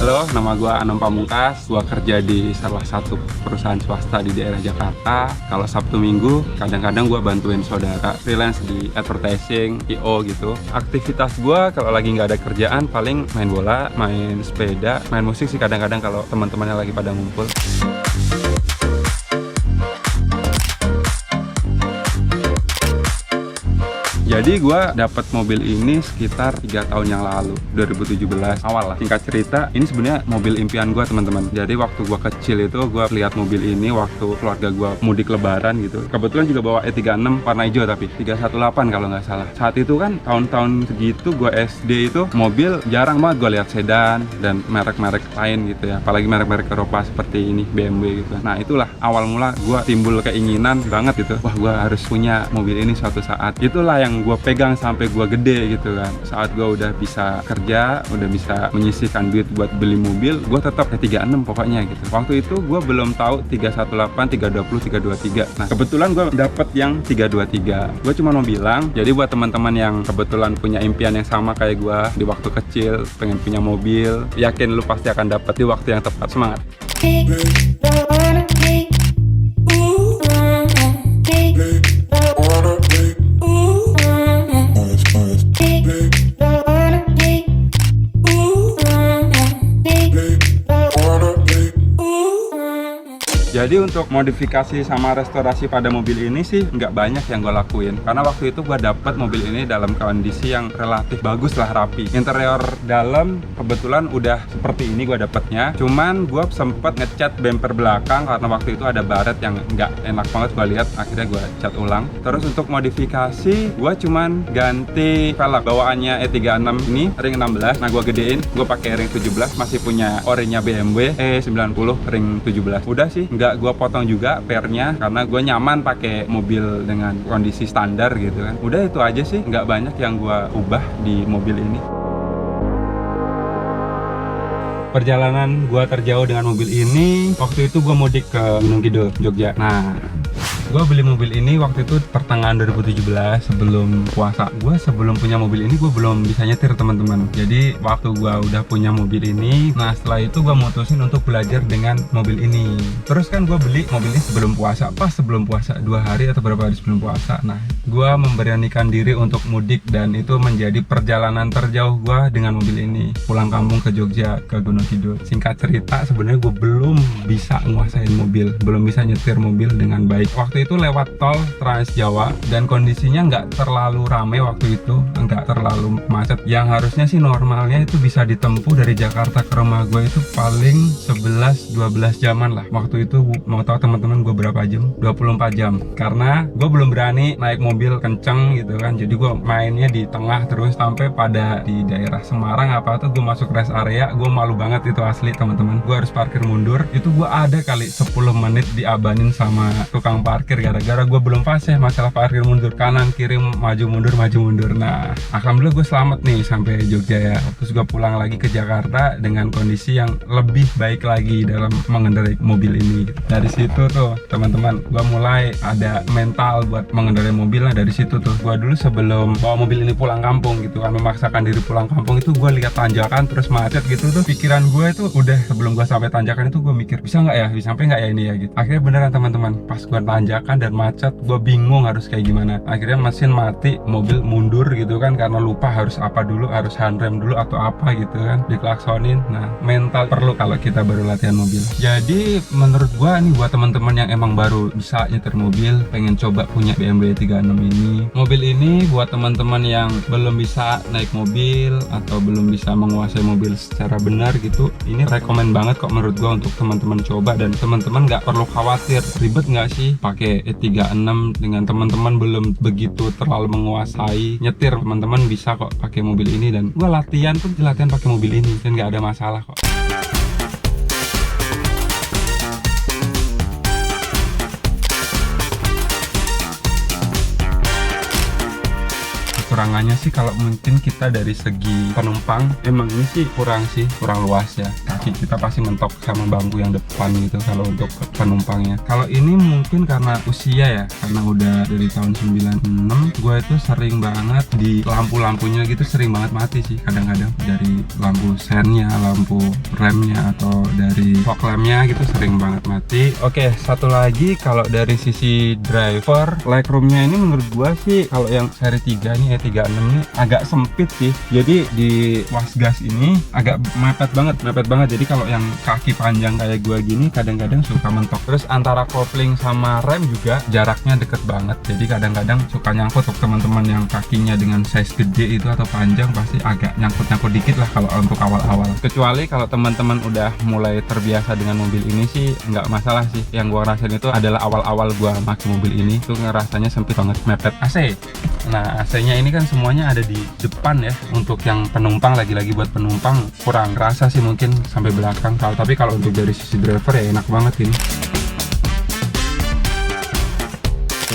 Halo, nama gue Anam Pamungkas. Gue kerja di salah satu perusahaan swasta di daerah Jakarta. Kalau Sabtu Minggu, kadang-kadang gue bantuin saudara freelance di advertising, IO gitu. Aktivitas gue kalau lagi nggak ada kerjaan, paling main bola, main sepeda, main musik sih kadang-kadang kalau teman-temannya lagi pada ngumpul. Jadi gue dapat mobil ini sekitar 3 tahun yang lalu, 2017 awal lah. Singkat cerita, ini sebenarnya mobil impian gue teman-teman. Jadi waktu gue kecil itu gue lihat mobil ini waktu keluarga gue mudik lebaran gitu. Kebetulan juga bawa E36 warna hijau tapi 318 kalau nggak salah. Saat itu kan tahun-tahun segitu gue SD itu mobil jarang banget gue lihat sedan dan merek-merek lain gitu ya. Apalagi merek-merek Eropa seperti ini BMW gitu. Nah itulah awal mula gue timbul keinginan banget gitu. Wah gue harus punya mobil ini suatu saat. Itulah yang gue pegang sampai gue gede gitu kan. Saat gue udah bisa kerja, udah bisa menyisihkan duit buat beli mobil, gue tetap E36 pokoknya gitu. Waktu itu gue belum tahu 318, 320, 323. Nah kebetulan gue dapet yang 323. Gue cuma mau bilang, jadi buat teman-teman yang kebetulan punya impian yang sama kayak gue di waktu kecil, pengen punya mobil, yakin lu pasti akan dapet di waktu yang tepat. Semangat. Jadi untuk modifikasi sama restorasi pada mobil ini sih nggak banyak yang gue lakuin. Karena waktu itu gue dapet mobil ini dalam kondisi yang relatif bagus lah, rapi. Interior dalam kebetulan udah seperti ini gue dapetnya. Cuman gue sempet ngecat bumper belakang karena waktu itu ada baret yang nggak enak banget gue lihat. Akhirnya gue cat ulang. Terus untuk modifikasi gue cuman ganti velg bawaannya E36 ini ring 16. Nah gue gedein, gue pakai ring 17. Masih punya orinya BMW E90 ring 17. Udah sih, nggak gue potong juga pernya karena gue nyaman pakai mobil dengan kondisi standar gitu kan. Udah itu aja sih, nggak banyak yang gue ubah di mobil ini. Perjalanan gue terjauh dengan mobil ini waktu itu gue mudik ke Gunung Kidul, Jogja. Nah gue beli mobil ini waktu itu pertengahan 2017 sebelum puasa. Gue sebelum punya mobil ini gue belum bisa nyetir teman-teman. Jadi waktu gue udah punya mobil ini, nah setelah itu gue mutusin untuk belajar dengan mobil ini. Terus kan gue beli mobil ini sebelum puasa, pas sebelum puasa 2 hari atau berapa hari sebelum puasa. Nah gue memberanikan diri untuk mudik dan itu menjadi perjalanan terjauh gue dengan mobil ini. Pulang kampung ke Jogja, ke Gunung Kidul. Singkat cerita sebenarnya gue belum bisa nguasain mobil, belum bisa nyetir mobil dengan baik. Waktu itu lewat tol Trans Jawa dan kondisinya nggak terlalu rame waktu itu, nggak terlalu macet. Yang harusnya sih normalnya itu bisa ditempuh dari Jakarta ke rumah gue itu paling 11-12 jaman lah. Waktu itu mau tahu teman-teman gue berapa jam? 24 jam. Karena gue belum berani naik mobil kenceng gitu kan. Jadi gue mainnya di tengah terus sampai pada di daerah Semarang apa tuh gue masuk rest area. Gue malu banget itu asli teman-teman. Gue harus parkir mundur. Itu gue ada kali 10 menit diabanin sama tukang parkir gara-gara gue belum fasih masalah parkir mundur, kanan kiri maju mundur. Nah alhamdulillah gue selamat nih sampai Jogja ya. Terus gue pulang lagi ke Jakarta dengan kondisi yang lebih baik lagi dalam mengendarai mobil ini. Dari situ tuh teman-teman gue mulai ada mental buat mengendarai mobil. Lah dari situ tuh gue dulu sebelum bawa mobil ini pulang kampung gitu kan, memaksakan diri pulang kampung itu gue lihat tanjakan terus macet gitu tuh, pikiran gue itu udah sebelum gue sampai tanjakan itu gue mikir bisa nggak ya, bisa sampai nggak ya ini ya gitu. Akhirnya beneran teman-teman, pas gue tanjakan dan macet gue bingung harus kayak gimana. Akhirnya mesin mati, mobil mundur gitu kan karena lupa harus apa dulu, harus handrem dulu atau apa gitu kan, diklaksonin. Nah mental perlu kalau kita baru latihan mobil. Jadi menurut gue nih buat teman-teman yang emang baru bisa nyetir mobil, pengen coba punya BMW 36 ini. Mobil ini buat teman-teman yang belum bisa naik mobil atau belum bisa menguasai mobil secara benar gitu, ini rekomen banget kok menurut gue untuk teman-teman coba. Dan teman-teman nggak perlu khawatir ribet nggak sih pakai E36 dengan teman-teman belum begitu terlalu menguasai nyetir. Teman-teman bisa kok pakai mobil ini dan gue latihan pun latihan pakai mobil ini dan nggak ada masalah kok. kekurangannya sih kalau mungkin kita dari segi penumpang emang ini sih kurang luas ya, kaki kita pasti mentok sama bangku yang depan gitu kalau untuk penumpangnya. Kalau ini mungkin karena usia ya, karena udah dari tahun 96 gue itu sering banget di lampu-lampunya gitu sering banget mati sih kadang-kadang, dari lampu sennya, lampu remnya, atau dari fog lampnya gitu sering banget mati. Oke, satu lagi kalau dari sisi driver, legroomnya ini menurut gua sih kalau yang seri 3 ini E36 ini agak sempit sih. Jadi di wasgas ini agak mepet banget. Jadi kalau yang kaki panjang kayak gua gini kadang-kadang suka mentok. Terus antara kopling sama rem juga jaraknya deket banget. Jadi kadang-kadang suka nyangkut untuk teman-teman yang kakinya dengan size gede itu atau panjang, pasti agak nyangkut-nyangkut dikit lah kalau untuk awal-awal. Kecuali kalau teman-teman udah mulai terbiasa dengan mobil ini sih nggak masalah sih. Yang gua rasain itu adalah awal-awal gua pakai mobil ini tuh ngerasanya sempit banget, mepet. AC. Nah, AC-nya ini kan semuanya ada di depan ya. Untuk yang penumpang, lagi-lagi buat penumpang kurang kerasa sih mungkin sampai belakang. Tapi kalau untuk dari sisi driver ya enak banget ini.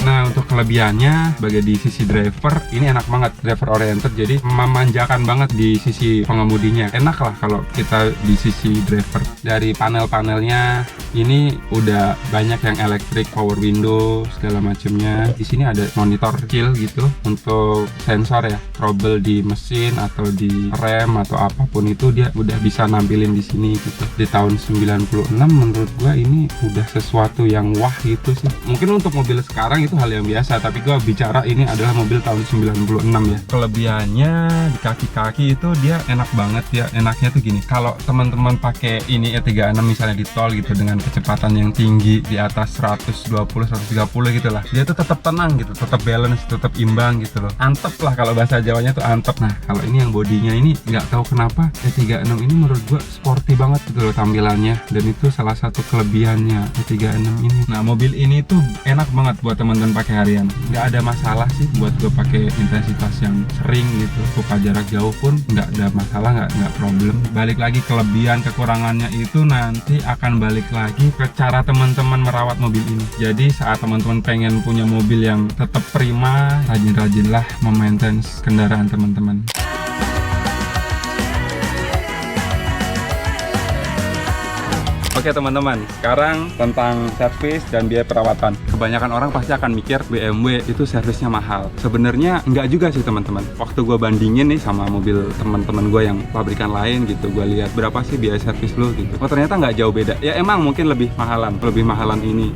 Nah, untuk kelebihannya sebagai di sisi driver ini enak banget, driver oriented, jadi memanjakan banget di sisi pengemudinya. Enak lah kalau kita di sisi driver. Dari panel-panelnya ini udah banyak yang elektrik, power window segala macamnya. Di sini ada monitor kecil gitu untuk sensor ya, trouble di mesin atau di rem atau apapun itu dia udah bisa nampilin di sini gitu. Di tahun 96 menurut gua ini udah sesuatu yang wah gitu sih. Mungkin untuk mobil sekarang itu hal yang biasa, tapi gue bicara ini adalah mobil tahun 96 ya. Kelebihannya di kaki-kaki itu dia enak banget ya. Enaknya tuh gini, kalau teman-teman pakai ini E36 misalnya di tol gitu dengan kecepatan yang tinggi di atas 120-130 gitu lah, dia tuh tetap tenang gitu, tetap balance, tetap imbang gitu loh. Antep lah kalau bahasa Jawanya tuh antep. Nah, kalau ini yang bodinya ini nggak tahu kenapa E36 ini menurut gue sporty banget gitu loh tampilannya, dan itu salah satu kelebihannya E36 ini. Nah, mobil ini tuh enak banget buat teman-teman pakai harian, nggak ada masalah sih buat gue pakai intensitas yang sering gitu. Suka jarak jauh pun nggak ada masalah, nggak problem. Balik lagi kelebihan kekurangannya itu nanti akan balik lagi ke cara teman-teman merawat mobil ini. Jadi saat teman-teman pengen punya mobil yang tetap prima, rajin-rajinlah memaintain kendaraan teman-teman. Oke teman-teman, sekarang tentang servis dan biaya perawatan. Kebanyakan orang pasti akan mikir BMW itu servisnya mahal. Sebenarnya enggak juga sih teman-teman. Waktu gue bandingin nih sama mobil teman-teman gue yang pabrikan lain gitu, gue lihat berapa sih biaya servis lo gitu. Oh ternyata nggak jauh beda. Ya emang mungkin lebih mahalan ini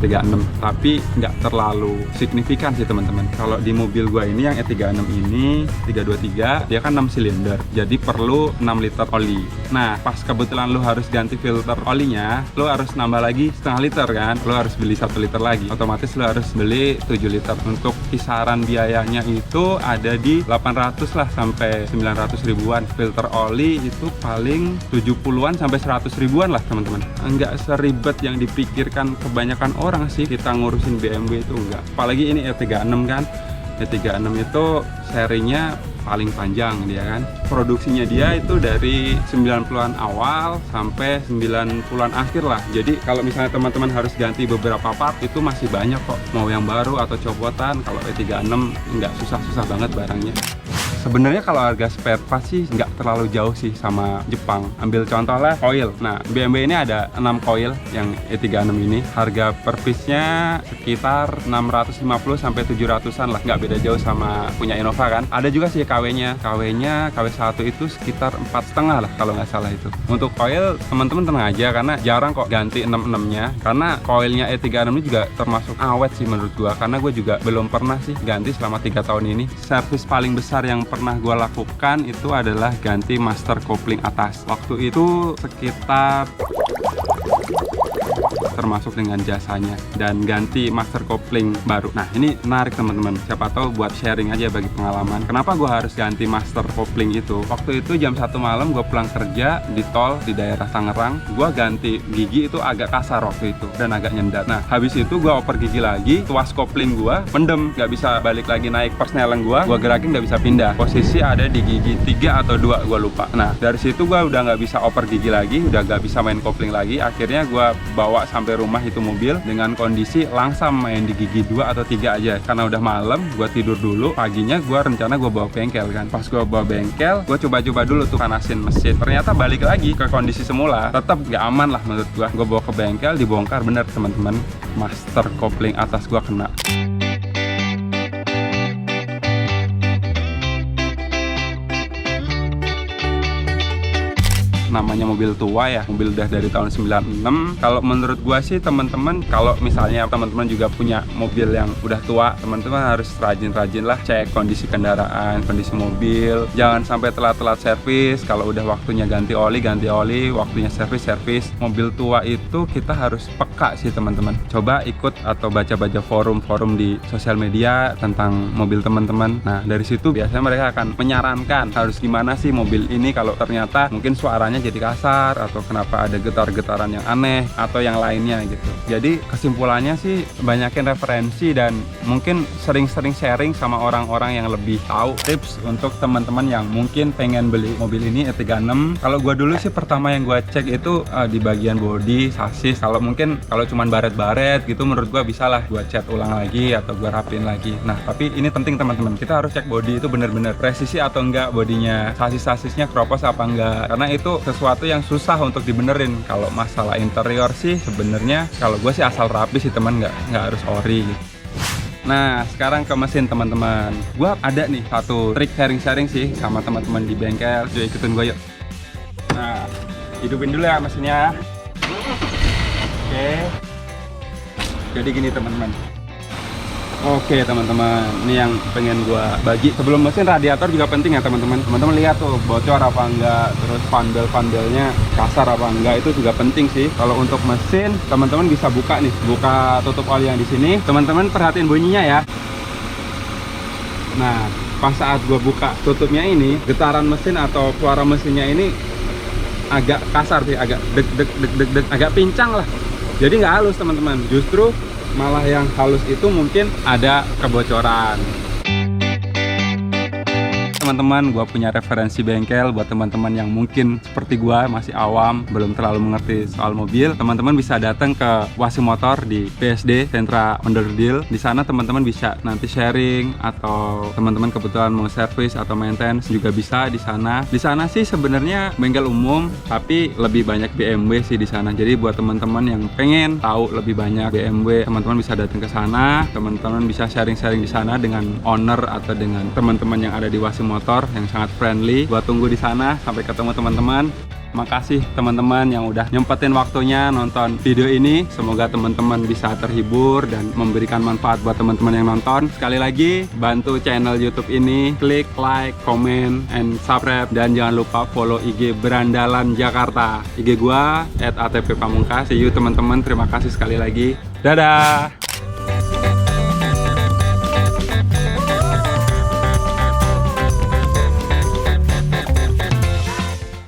36, tapi nggak terlalu signifikan sih teman-teman. Kalau di mobil gua ini yang E36 ini 323, dia kan 6 silinder, jadi perlu 6 liter oli. Nah, pas kebetulan lu harus ganti filter olinya, lu harus nambah lagi setengah liter kan, lu harus beli 1 liter lagi, otomatis lu harus beli 7 liter. Untuk kisaran biayanya itu ada di 800 lah sampai 900 ribuan. Filter oli itu paling 70-an sampai 100 ribuan lah teman-teman. Nggak seribet yang dipikirkan kebanyakan orang sih kita ngurusin BMW itu, enggak. Apalagi ini E36 kan, E36 itu serinya paling panjang dia kan. Produksinya dia itu dari 90-an awal sampai 90-an akhir lah. Jadi kalau misalnya teman-teman harus ganti beberapa part itu masih banyak kok. Mau yang baru atau copotan, kalau E36 nggak susah-susah banget barangnya. Sebenarnya kalau harga spare part sih nggak terlalu jauh sih sama Jepang. Ambil contoh lah coil. Nah, BMW ini ada 6 coil yang E36 ini. Harga per piece-nya sekitar 650 sampai 700-an lah. Nggak beda jauh sama punya Innova kan. Ada juga sih KW-nya. KW-nya KW1 itu sekitar 4,5 lah kalau nggak salah itu. Untuk coil teman-teman tenang aja karena jarang kok ganti 66-nya. Karena coilnya E36 ini juga termasuk awet sih menurut gua. Karena gue juga belum pernah sih ganti selama 3 tahun ini. Servis paling besar yang pernah gue lakukan itu adalah ganti master kopling atas. Waktu itu sekitar termasuk dengan jasanya dan ganti master kopling baru. Nah ini menarik teman-teman, siapa tahu buat sharing aja bagi pengalaman kenapa gue harus ganti master kopling itu. Waktu itu jam 1 malam gue pulang kerja di tol di daerah Tangerang, gue ganti gigi itu agak kasar waktu itu dan agak nyendat. Nah habis itu gue oper gigi lagi, tuas kopling gue mendem, gak bisa balik lagi naik persneling gue gerakin gak bisa pindah, posisi ada di gigi 3 atau 2 gue lupa. Nah dari situ gue udah gak bisa oper gigi lagi, udah gak bisa main kopling lagi. Akhirnya gue bawa sampai sampai rumah itu mobil dengan kondisi langsam main di gigi 2 atau 3 aja. Karena udah malam, gue tidur dulu. Paginya gue rencana gue bawa bengkel kan. Pas gue bawa bengkel, gue coba-coba dulu tuh panasin mesin. Ternyata balik lagi ke kondisi semula. Tetap gak aman lah menurut gue. Gue bawa ke bengkel, dibongkar, bener teman-teman. Master kopling atas gue kena. Namanya mobil tua ya, mobil udah dari tahun 96. Kalau menurut gua sih teman-teman, kalau misalnya teman-teman juga punya mobil yang udah tua, teman-teman harus rajin-rajin lah cek kondisi kendaraan, kondisi mobil. Jangan sampai telat-telat servis. Kalau udah waktunya ganti oli, waktunya servis. Mobil tua itu kita harus peka sih teman-teman. Coba ikut atau baca-baca forum-forum di sosial media tentang mobil teman-teman. Nah, dari situ biasanya mereka akan menyarankan harus gimana sih mobil ini kalau ternyata mungkin suaranya jadi kasar, atau kenapa ada getar-getaran yang aneh, atau yang lainnya gitu. Jadi kesimpulannya sih banyakin referensi dan mungkin sering-sering sharing sama orang-orang yang lebih tahu tips untuk teman-teman yang mungkin pengen beli mobil ini E36. Kalau gua dulu sih pertama yang gua cek itu di bagian bodi, sasis. Kalau cuman baret-baret gitu menurut gua bisa lah gua cat ulang lagi atau gua rapin lagi. Nah, tapi ini penting teman-teman. Kita harus cek bodi itu bener-bener presisi atau enggak bodinya, sasis-sasisnya kropos apa enggak. Karena itu sesuatu yang susah untuk dibenerin. Kalau masalah interior sih sebenarnya kalau gue sih asal rapi sih teman, nggak harus ori gitu. Nah, sekarang ke mesin teman-teman. Gue ada nih satu trik sharing-sharing sih sama teman-teman di bengkel. Yuk ikutin gue yuk. Nah, hidupin dulu ya mesinnya. Oke. Jadi gini teman-teman. Oke teman-teman, ini yang pengen gua bagi. Sebelum mesin, radiator juga penting ya teman-teman. Teman-teman lihat tuh bocor apa enggak, terus vandal-vandalnya kasar apa enggak, itu juga penting sih. Kalau untuk mesin, teman-teman bisa buka nih, buka tutup oli yang di sini. Teman-teman perhatiin bunyinya ya. Nah, pas saat gua buka tutupnya ini, getaran mesin atau suara mesinnya ini agak kasar sih, agak deg, agak pincang lah. Jadi nggak halus teman-teman. Justru malah yang halus itu mungkin ada kebocoran. Teman-teman, gue punya referensi bengkel buat teman-teman yang mungkin seperti gue masih awam, belum terlalu mengerti soal mobil. Teman-teman bisa datang ke Wasi Motor di PSD Sentra Onderdil. Di sana teman-teman bisa nanti sharing, atau teman-teman kebetulan mau service atau maintenance juga bisa di sana. Di sana sih sebenarnya bengkel umum, tapi lebih banyak BMW sih di sana. Jadi buat teman-teman yang pengen tahu lebih banyak BMW, teman-teman bisa datang ke sana. Teman-teman bisa sharing-sharing di sana dengan owner atau dengan teman-teman yang ada di Wasi Motor yang sangat friendly. Gua tunggu di sana. Sampai ketemu teman-teman. Makasih teman-teman yang udah nyempetin waktunya nonton video ini. Semoga teman-teman bisa terhibur dan memberikan manfaat buat teman-teman yang nonton. Sekali lagi, bantu channel YouTube ini, klik like, comment, and subscribe, dan jangan lupa follow IG Berandalan Jakarta. IG gua @atppamungkas. See you teman-teman. Terima kasih sekali lagi. Dadah.